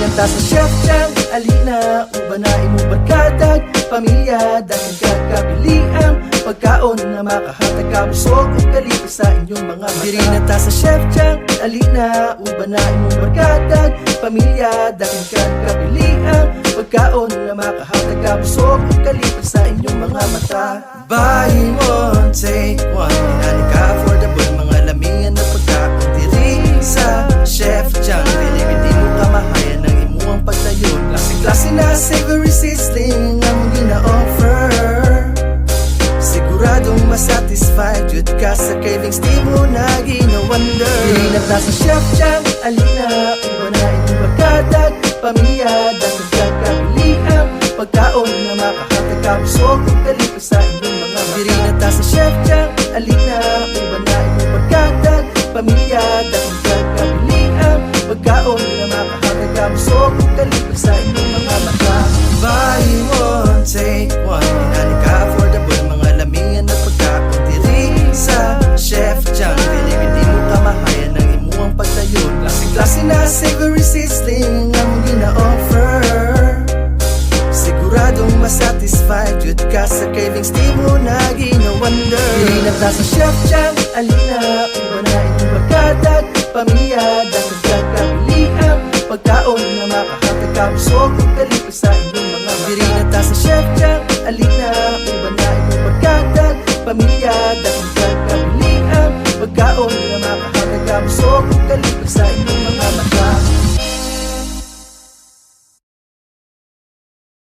Birinanta sa Chef Chang, alina, uban na imong barkadag pamilya, dahil kakabiliang pagkaon na makahatag kabusog o kalipis sa inyong mga mata. Birinanta sa Chef Chang, alina, uban na imong barkadag pamilya, dahil kakabiliang pagkaon na makahatag kabusog o kalipis sa inyong mga mata. Buy one, take one, inanika affordable mga lamingan na pagkaon diri sa Chef Chang. Dili mo kamahayan ng imuang pagtayo, klase na savory sizzling ang gina-offer. Siguradong masatisfied yun ka sa cravings di mo na gina-wonder. Birinanta sa Chef Chang, alina, uban na inyong barkadag pamilya, dahil kakabiliang pagkaon na makahatag kabusog o kalipis sa inyong mga mata. Birinanta sa Chef Chang, alina, uban na inyong barkadag pamilya, dahil kakabiliang pagkaon na makahatag kabusog o kalipis sa inyong mga mata. Buy one, take one, inanika affordable mga lamingan na pagkaon diri sa Chef Chang. Dili mo kamahayan ng imuang pagtayo, klase na savory sizzling ang gina-offer. Siguradong masatisfied yun ka sa cravings di mo na gina-wonder. Birinanta sa Chef Chang, alina, uban na inyong barkadag pamilya, dahil kakabiliang pagkaon na makahatag kabusog o kalipis sa inyong mga mata. Birinanta sa Chef Chang, alina, uban na inyong barkadag pamilya, dahil kakabiliang pagkaon na makahatag kabusog o kalipis sa inyong